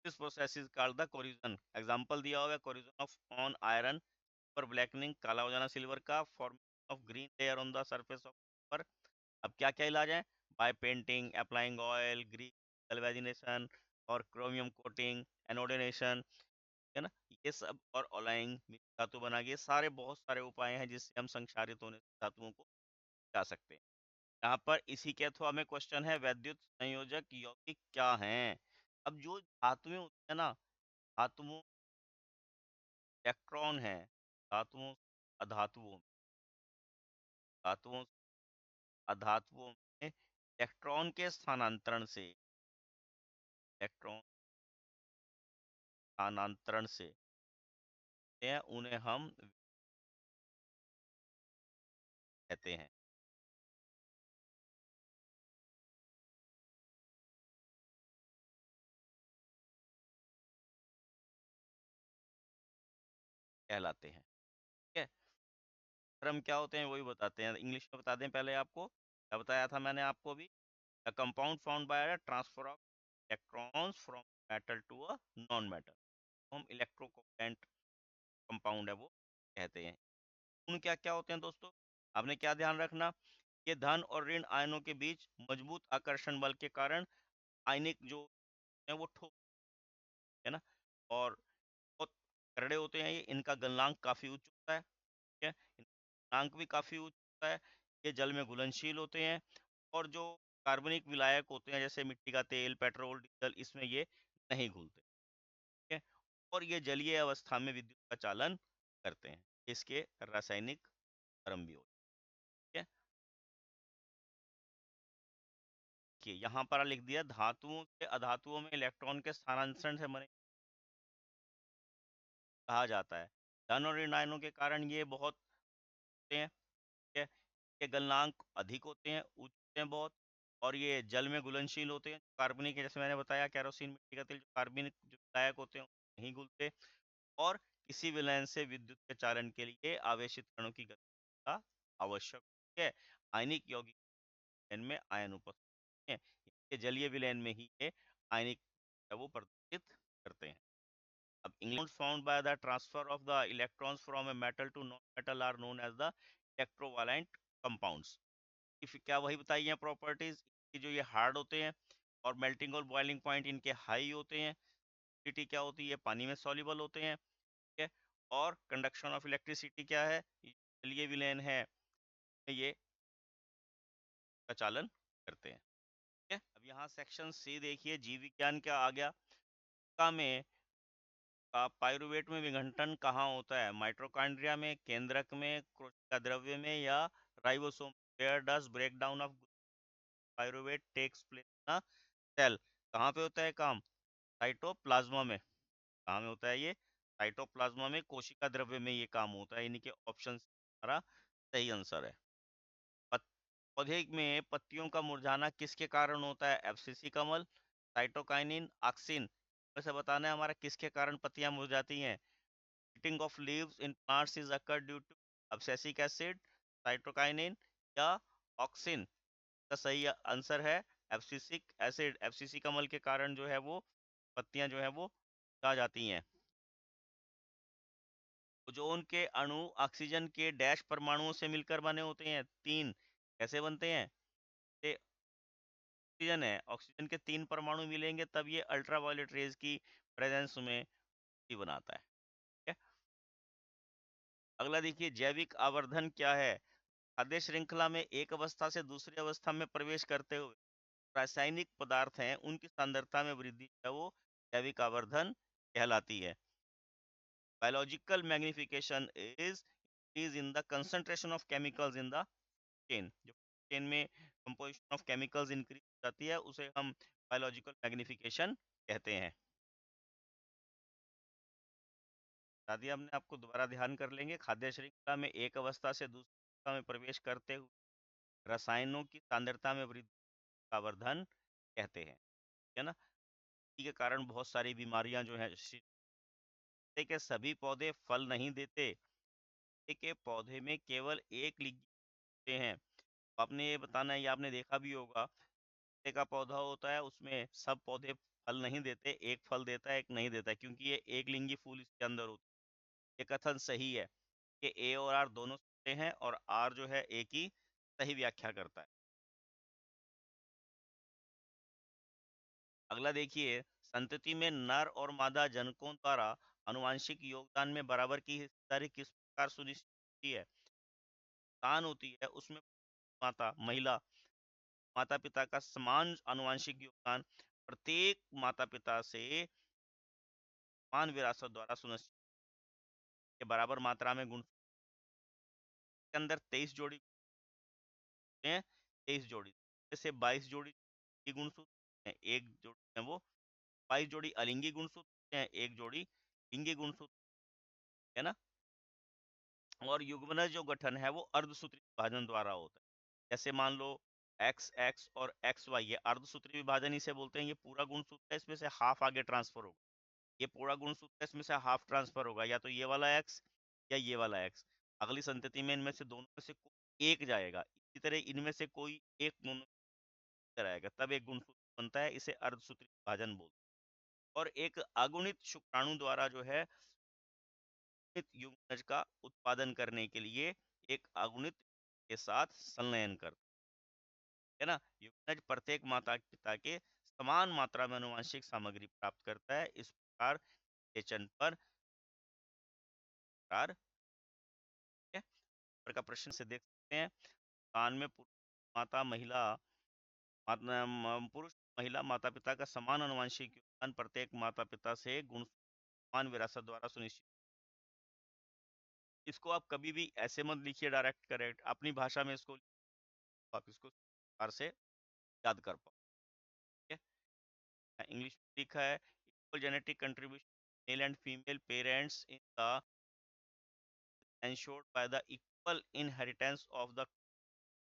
This process is called the corrosion. Example दिया हुआ है, corrosion of on iron, पर blackening, काला हो जाना silver का, formation of green layer on the surface of copper। अब क्या क्या इलाज है, by painting, applying oil, grease, galvanisation, और क्रोमियम कोटिंग, एनोडिनेशन, है ना, ये सब, और अलाइंग धातु बना के, ये सारे बहुत सारे उपाय हैं जिससे हम संक्षारित होने से धातुओं को बचा सकते हैं। यहाँ पर इसी के अथवा में क्वेश्चन है, वैद्युत संयोजक यौगिक क्या हैं। अब जो धातुएं होती है ना, धातुओं, इलेक्ट्रॉन है, धातुओं, अधातुओं, धातुओं, अधातुओं में इलेक्ट्रॉन के स्थानांतरण से, इलेक्ट्रॉन स्थानांतरण से हैं उन्हें हम कहते हैं, कहलाते हैं। ठीक है, क्रम क्या होते हैं वही बताते हैं, इंग्लिश में बता दें पहले आपको, क्या बताया था मैंने आपको भी, a compound formed by a transfer of electrons from metal to a non metal, हम इलेक्ट्रोकोवेलेंट कंपाउंड है वो कहते हैं। उन क्या क्या होते हैं दोस्तों, आपने क्या ध्यान रखना, ये धन और ऋण आयनों के बीच मजबूत आकर्षण बल के कारण आयनिक जो है वो ठोस है ना, और बहुत करड़े होते हैं ये, इनका गलनांक काफी उच्च होता है। ठीक है, इनका गलनांक भी काफी उच्च होता है, ये जल में घुलनशील होते हैं, और जो कार्बनिक विलायक होते हैं जैसे मिट्टी का तेल, पेट्रोल, डीजल, इसमें ये नहीं घुलते। ठीक है, और ये जलीय अवस्था में विद्युत का चालन करते हैं, इसके रासायनिक धर्म भी होते हैं। कि यहाँ पर लिख दिया, धातुओं के अधातुओं में इलेक्ट्रॉन के स्थानांतरण से बने कहा जाता है। धन और ऋण आयनों के कारण ये बहुत होते हैं। ठीक है, ये गलनांक अधिक होते हैं, उच्च होते हैं बहुत, और ये जल में घुलनशील होते हैं। कार्बनिक है, जैसे मैंने बताया, कैरोसिन, मिट्टी का तेल, जो कार्बनिक जो विलायक होते हैं नहीं घुलते, और किसी विलयन से विद्युत के चालन के लिए आवेशित कणों की गतिशीलता आवश्यक है। आयनिक यौगिक विलयन में आयन उपस्थित है, ये जलीय विलयन में ही ये आयनिक है वो प्रदर्शित करते हैं। अब electrons found by the transfer of the electrons from a metal to non metal are known as the electrovalent compounds. If क्या वही बताई है प्रॉपर्टीज कि जो ये हार्ड होते हैं और मेल्टिंग और बॉइलिंग पॉइंट इनके हाई होते हैं, इलेक्ट्रिसिटी क्या होती है, पानी में सॉल्युबल होते हैं। ठीक है, और कंडक्शन ऑफ इलेक्ट्रिसिटी क्या है, ये विलेन है, ये का चालन करते हैं। ठीक है, अब यहाँ सेक्शन सी देखिए, जीव विज्ञान क्या आ गया, का में पाइरुवेट में विघटन कहाँ होता है, माइटोकॉन्ड्रिया में, केंद्रक में, कोशिका द्रव्य में, या ribosome. Where does breakdown of pyruvate takes place in cell, कहाँ पे होता है काम, साइटोप्लाज्मा में। कहाँ में होता है ये, साइटोप्लाज्मा में, कोशिका द्रव्य में ये काम होता है, यानी कि ऑप्शन हमारा सही आंसर है। पौधे में पत्तियों का मुरझाना किसके कारण होता है, एब्सिसी कमल, साइटोकाइनिन, ऑक्सिन, वैसे बताना है हमारा किसके कारण पत्तियां मुरझाती हैं। Eating of leaves in plants is occurred due to abscisic acid, cytokinin या ऑक्सिन। का सही आंसर है एब्सिसिक एसिड, एब्सिसी कमल के कारण जो है वो पत्तियां जो है वो मुरझा जाती हैं। ओजोन के अणु ऑक्सीजन के डैश परमाणुओं से मिलकर बने होते हैं, तीन। कैसे बनते हैं, ये ऑक्सीजन है, ऑक्सीजन के तीन परमाणु मिलेंगे तब ये अल्ट्रावायलेट रेज की प्रेजेंस में ही बनाता है। ठीक है? अगला देखिए, जैविक आवर्धन क्या है, खाद्य श्रृंखला में एक अवस्था से दूसरी अवस्था में प्रवेश करते हुए रासायनिक पदार्थ हैं उनकी सांद्रता में वृद्धि है वो जैविक आवर्धन कहलाती है। Biological magnification is in the concentration of chemicals in the chain, जो चेन में कंपोजिशन ऑफ केमिकल्स इंक्रीज हो जाती है उसे हम बायोलॉजिकल मैग्निफिकेशन कहते हैं। बता दिया हमने आपको, दोबारा ध्यान कर लेंगे, खाद्य श्रृंखला में एक अवस्था से दूसरी अवस्था में प्रवेश करते हुए रसायनों की सांद्रता में वृद्धि का आवर्धन कहते हैं। है ना, इसी के कारण बहुत सारी बीमारियां जो है, के सभी पौधे फल नहीं देते, के पौधे में केवल एक होते हैं। आपने ये बताना है, ये आपने देखा भी होगा, का पौधा होता है उसमें सब पौधे फल नहीं देते, एक फल देता है एक नहीं देता है, क्योंकि ये एक लिंगी फूल इसके अंदर होता है। ये कथन सही है कि ए और आर दोनों सत्य हैं, और आर जो है ए की सही व्याख्या करता है। अगला देखिए, संतति में नर और मादा जनकों द्वारा आनुवंशिक योगदान में बराबर की हिस्सेदारी किस प्रकार सुनिश्चित होती है। संतान होती है उसमें माता महिला माता पिता का समान आनुवंशिक योगदान प्रत्येक माता पिता से समान विरासत द्वारा सुनिश्चित के बराबर मात्रा में गुण के अंदर 23 जोड़ी हैं, 23 जोड़ी जैसे 22 जोड़ी की गुणसूत्र हैं, एक जोड़ी है वो 22 जोड़ी अलिंगी गुणसूत्र हैं, एक जोड़ी लिंगी गुणसूत्र। है ना। और युग्मनज जो गठन है वो अर्धसूत्री विभाजन द्वारा होता है। जैसे मान लो एक्स एक्स और एक्स वाई, ये अर्धसूत्री विभाजन इसे बोलते हैं। ये पूरा गुणसूत्र है, इसमें से हाफ आगे ट्रांसफर होगा। ये पूरा गुणसूत्र है, इसमें से हाफ ट्रांसफर होगा, या तो ये वाला एक्स या ये वाला एक्स। अगली संतति में इनमें से दोनों में से कोई एक जाएगा। इसी तरह इनमें से कोई एक दोनों आएगा, तब एक गुणसूत्र बनता है। इसे अर्धसूत्री विभाजन बोलते हैं। और एक अगुणित शुक्राणु द्वारा जो है युग्मनज का उत्पादन करने के लिए एक अगुणित के साथ संलयन करता है ना। युग्मनज प्रत्येक माता पिता के समान मात्रा में आनुवंशिक सामग्री प्राप्त करता है। इस प्रकार निषेचन पर का प्रश्न से देख सकते हैं। कान में माता महिला पुरुष महिला माता पिता का समान आनुवंशिक योगदान प्रत्येक माता पिता से गुण समान विरासत द्वारा सुनिश्चित। इसको आप कभी भी ऐसे मत लिखिए डायरेक्ट करेक्ट, अपनी भाषा में इसको आप इसको प्रकार से याद कर पाओ। ठीक है, इंग्लिश में लिखा है equal genetic contribution male and female parents in the ensured by the equal inheritance of the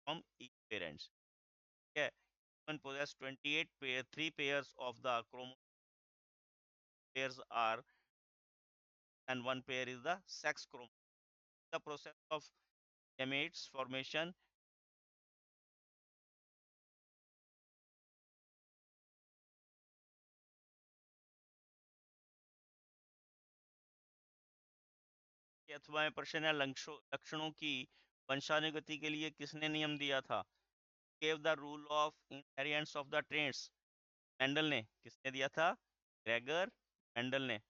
from each parents. ठीक है, human possess 28 pair 3 pairs of the chromosome pairs are and one pair is the sex chromosome. The process of gametes formation के अथवा प्रश्न है लक्षणों की वंशानुगति के लिए किसने नियम दिया था। gave the rule of inheritance of the traits, Mendel ने। किसने दिया था? ग्रेगर मेंडल ने,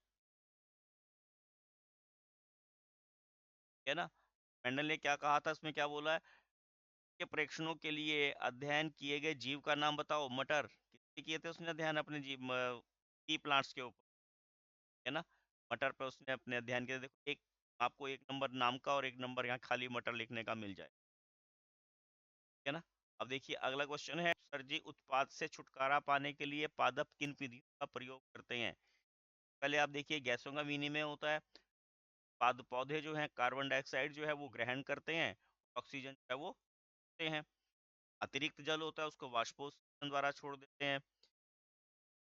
है ना। मेंडल ने क्या कहा था, इसमें क्या बोला है के प्रेक्षणों के लिए अध्ययन किए गए जीव का नाम बताओ। मटर। किसके किए थे उसने अध्ययन अपने जीव टी प्लांट्स के ऊपर, है ना। मटर पे उसने अपने अध्ययन किया। देखो एक आपको एक नंबर नाम का और एक नंबर यहाँ खाली मटर लिखने का मिल जाए, है ना। अब देखिए अगला क्वेश्चन है, सर्जी उत्पाद से छुटकारा पाने के लिए पादप किन विधियों का प्रयोग करते हैं। पहले आप देखिए गैसों का विनिमय होता है। पौधे जो हैं कार्बन डाइऑक्साइड जो है वो ग्रहण करते हैं, ऑक्सीजन जो है वो देते हैं। अतिरिक्त जल होता है उसको वाष्पोत्सर्जन द्वारा छोड़ देते हैं।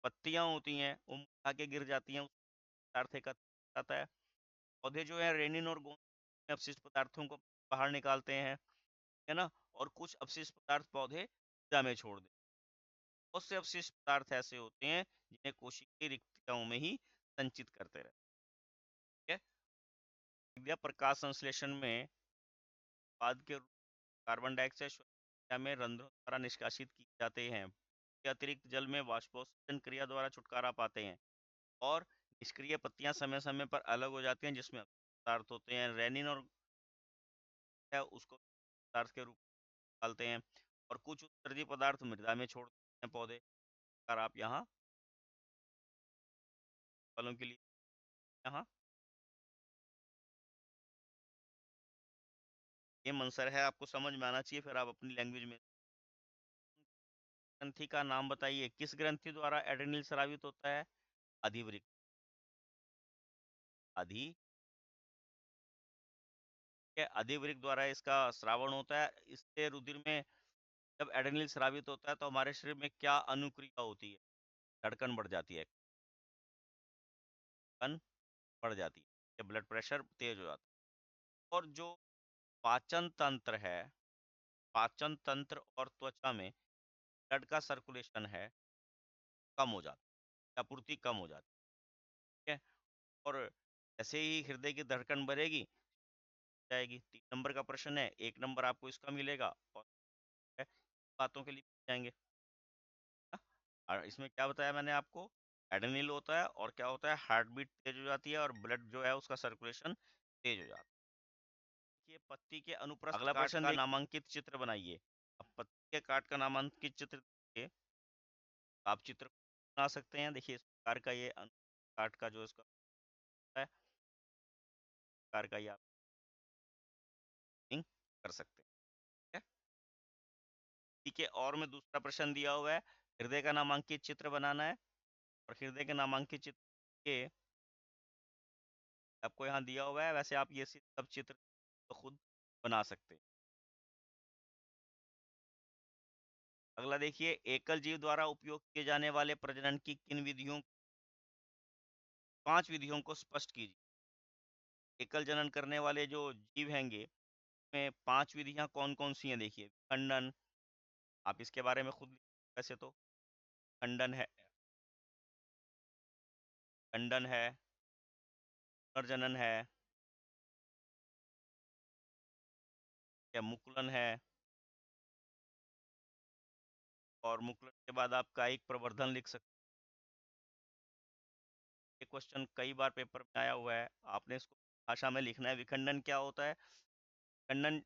पत्तियां होती हैं वो मुरझा के गिर जाती हैं, उस पदार्थ एकत्र आता है। पौधे जो है रेनिन और गोंद अपशिष्ट पदार्थों को बाहर निकालते हैं, है ना। और कुछ अपशिष्ट पदार्थ पौधे मृदा में छोड़ देते हैं। बहुत से अपशिष्ट पदार्थ ऐसे होते हैं जिन्हें कोशिकीय रिक्तियों में ही संचित करते रहते हैं। विद्या प्रकाश संश्लेषण में उत्पाद के कार्बन डाइऑक्साइड में रंध्रों द्वारा निष्कासित किए जाते हैं। के अतिरिक्त जल में वाष्पोत्सर्जन क्रिया द्वारा छुटकारा पाते हैं। और निष्क्रिय पत्तियां समय समय पर अलग हो जाती हैं जिसमें पदार्थ होते हैं। रेनिन और है उसको पदार्थ के रूप में डालते हैं। और कुछ उत्सर्जी पदार्थ मृदा में छोड़ते हैं पौधे। अगर आप यहाँ फलों के लिए यहाँ ये मंसर है, आपको समझ में आना चाहिए, फिर आप अपनी लैंग्वेज में। ग्रंथि का नाम बताइए, किस ग्रंथि द्वारा एड्रेनल स्रावित होता है। अधिवृक्क। अधि के अधिवृक्क द्वारा इसका श्रावण होता है। इससे रुधिर में जब एड्रेनल स्रावित होता है तो हमारे शरीर में क्या अनुक्रिया होती है। धड़कन बढ़ जाती है, धड़कन बढ़ जाती है, ब्लड प्रेशर तेज हो जाता है। और जो पाचन तंत्र है, पाचन तंत्र और त्वचा में ब्लड का सर्कुलेशन है कम हो जाता है, आपूर्ति कम हो जाती है। ठीक है, और जैसे ही हृदय की धड़कन बढ़ेगी जाएगी। 3 नंबर का प्रश्न है, 1 नंबर आपको इसका मिलेगा और बातों के लिए जाएंगे। और इसमें क्या बताया मैंने आपको, एड्रेनल होता है और क्या होता है, हार्ट बीट तेज हो जाती है और ब्लड जो है उसका सर्कुलेशन तेज हो जाता है। ये पत्ती के अनुप्रस्थ अगला प्रश्न का नामांकित चित्र बनाइए। अब पत्ती के काट का नामांकित चित्र देखिए, आप चित्र बना सकते हैं। देखिए इस प्रकार का ये काट का जो इसका है, प्रकार का ये आप कर सकते हैं। ठीक है, ठीक है। और में दूसरा प्रश्न दिया हुआ है, हृदय का नामांकित चित्र बनाना है। और हृदय के नामांकित चित्र के आपको यहाँ दिया हुआ है, वैसे आप ये सब चित्र तो खुद बना सकते हैं। अगला देखिए, एकल जीव द्वारा उपयोग किए जाने वाले प्रजनन की किन विधियों 5 विधियों को स्पष्ट कीजिए। एकल जनन करने वाले जो जीव हैंगे, में 5 विधियां कौन-कौन सी हैं देखिए। खंडन, आप इसके बारे में खुद वैसे तो खंडन है, खंडन है, पुनर्जनन है, या मुकुलन है, और मुकुलन के बाद आप कायिक प्रवर्धन लिख सकते हैं। ये क्वेश्चन कई बार पेपर में आया हुआ है, आपने इसको भाषा में लिखना है। विखंडन क्या होता है? खंडन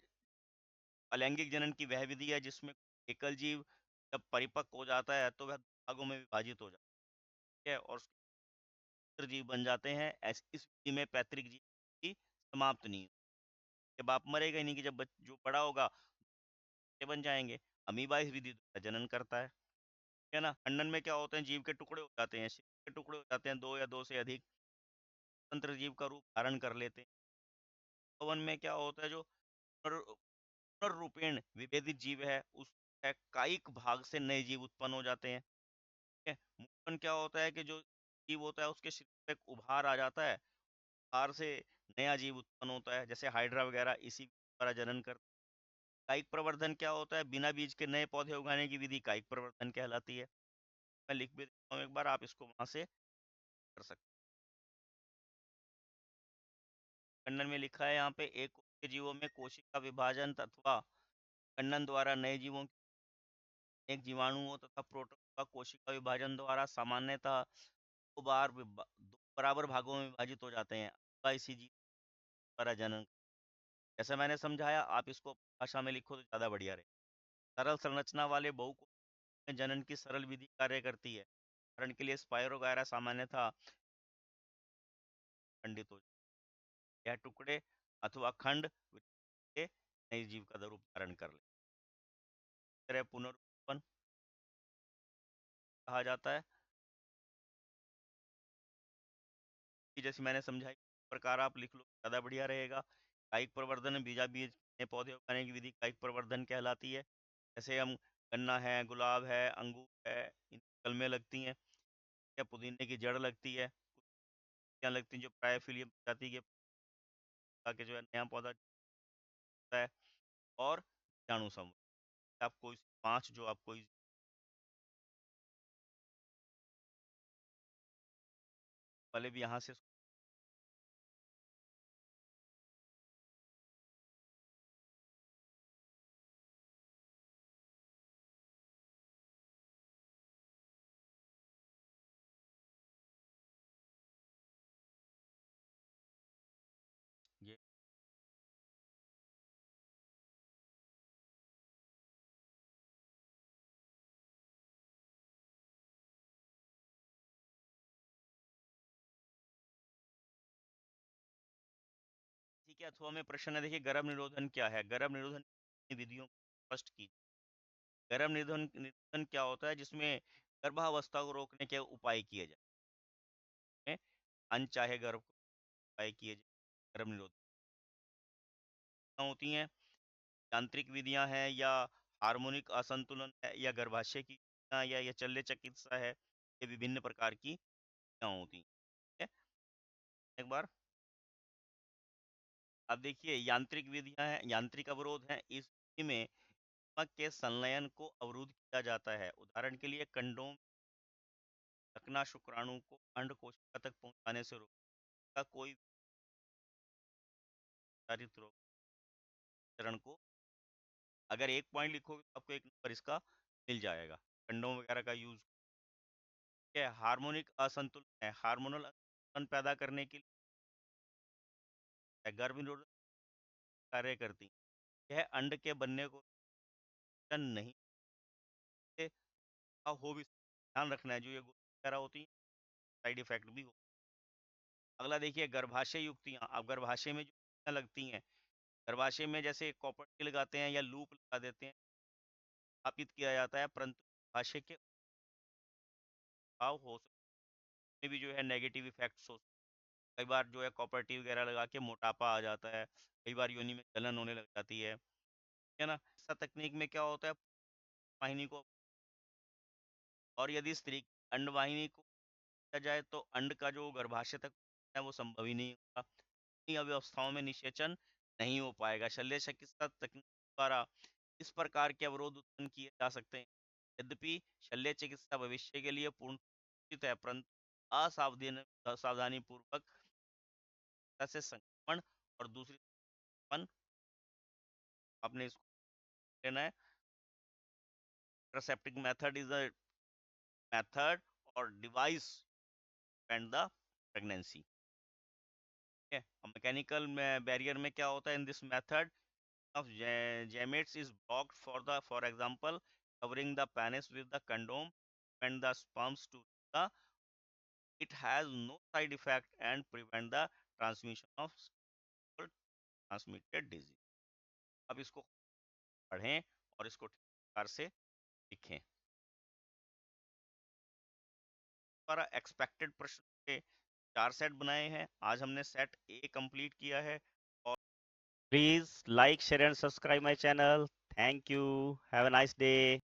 अलैंगिक जनन की वह विधि है जिसमें एकल जीव जब परिपक्व हो जाता है तो वह भागों में विभाजित हो जाता है और उसके जीव बन जाते हैं। इस विधि में पैतृक जीव की समाप्त नहीं होती। जब आप मरेगा ही नहीं, कि जब जो बड़ा होगा बच्चे बन जाएंगे। अमीबा इस विधि द्वारा जनन करता है ना। खंडन में क्या होते हैं, जीव के टुकड़े हो जाते हैं, शरीर के टुकड़े हो जाते हैं, 2 या 2 से अधिक स्वतंत्र जीव का रूप धारण कर लेते हैं। पवन में क्या होता है, जो पुनर्रूपेण विभेदित जीव है, उस कायिक भाग से नए जीव उत्पन्न हो जाते हैं। ठीक है। मुक्कन क्या होता है, कि जो जीव होता है उसके शरीर में एक उभार आ जाता है, उभार से नया जीव उत्पन्न होता है, जैसे हाइड्रा वगैरह इसी द्वारा जनन कर। कायिक प्रवर्धन क्या होता है, बिना बीज के नए पौधे उगाने की विधि कायिक प्रवर्धन कहलाती है। मैं लिख भी देता हूँ एक बार, आप इसको वहां से कर सकते हैं। खंडन में लिखा है यहाँ पे, एक के जीवों में कोशिका विभाजन अथवा खंडन द्वारा नए जीवों एक जीवाणुओं तथा प्रोटोन का कोशिका विभाजन द्वारा सामान्यतः 2 बराबर भागों में विभाजित हो जाते हैं। इसी जीव द्वारा जनन, जैसे मैंने समझाया, आप इसको भाषा में लिखो तो ज़्यादा बढ़िया रहे। सरल संरचना वाले बहुकोशिकीय में जनन की सरल विधि कार्य करती है। उदाहरण के लिए स्पायरोगायरा सामान्यतः खंडित हो जाए। यह टुकड़े अथवा खंड के नए जीव का रूप धारण कर ले। इस तरह पुनरुत्पन्न कहा जाता है, कि जैसे मैंने समझाई इस प्रकार आप लिख लो ज़्यादा बढ़िया रहेगा। कायिक प्रवर्धन में बीजा बीज नए पौधे उगाने की विधि कायिक प्रवर्धन कहलाती है। जैसे हम गन्ना है, गुलाब है, अंगूर है, इन कलमें लगती हैं, या पुदीने की जड़ लगती है, क्या लगती हैं जो प्रायफिलियम प्रजाति के ताकि जो है नया पौधा होता है। और कीटाणु समूह, आप कोई 5 जो आप कोई पहले भी यहाँ से ये ठीक है। अथवा में प्रश्न है, देखिए गर्भ निरोधन क्या है। गर्भ निरोधन की विधियों को स्पष्ट की। गर्भ निरोधन निरोधन क्या होता है, जिसमें गर्भावस्था को रोकने के उपाय किए जाए, अनचाहे गर्भ को उपाय किए जाए। गर्भ निरोधन होती हैं, यांत्रिक विधियां हैं, या हार्मोनिक असंतुलन है, या गर्भाशय की विधियां, या शल्य चिकित्सा है। ये विभिन्न प्रकार की विधियां होती हैं। ठीक है? एक बार अब देखिए, यांत्रिक विधियां हैं, यांत्रिक अवरोध हैं। इस विधि में दीमक के संलयन को अवरुद्ध किया जाता है। उदाहरण के लिए कंडोम ढकना शुक्राणु को अंड कोशिका तक पहुंचाने से रोकता, कोई विस्तारित रोग चरण को। अगर एक पॉइंट लिखोगे तो आपको एक नंबर इसका मिल जाएगा। कंडोम वगैरह का यूज है। हार्मोनिक असंतुलन है, हार्मोनल असंतुलन पैदा करने के लिए गर्भ निरोधक कार्य करती है। यह अंड के बनने को नहीं से हो भी, ध्यान रखना है, जो ये वगैरह होती है साइड इफेक्ट भी हो। अगला देखिए, गर्भाशय युक्तियां। अब गर्भाशय में जो युक्तियां लगती हैं, गर्भाशय में जैसे कॉपर टी लगाते हैं या लूप लगा देते हैं, स्थापित किया जाता है, परंतु गर्भाशय के भाव हो सकते भी जो है नेगेटिव इफेक्ट्स हो। कई बार जो है कॉपर्टी वगैरह लगा के मोटापा आ जाता है, कई बार योनि में जलन होने लग जाती है ना। ऐसा तकनीक में क्या होता है, वाहिनी को, और यदि स्त्री की अंडवाहिनी को किया जाए तो अंड का जो गर्भाशय तक है वो संभव ही नहीं होगा। इन अवस्थाओं में निषेचन नहीं हो पाएगा। शल्य चिकित्सा तकनीक द्वारा इस प्रकार के अवरोध उत्पन्न किए जा सकते हैं। यद्यपि शल्य चिकित्सा भविष्य के लिए पूर्ण उचित है, परंतु असावधानी पूर्वक से संक्रमण और दूसरी आपने इसको लेना है। Contraceptive method is a method or device to prevent the pregnancy. Okay. A mechanical barrier में क्या होता है? In this method of gametes is blocked for example covering the penis with the condom and the sperms to the, it has no side effect and prevent the transmission of sexual transmitted disease. अब इसको पढ़ें और इसको ठीक प्रकार से लिखें। हमारा एक्सपेक्टेड प्रश्न के 4 सेट बनाए हैं। आज हमने सेट ए कंप्लीट किया है। और please like share and subscribe my channel. Thank you, have a nice day.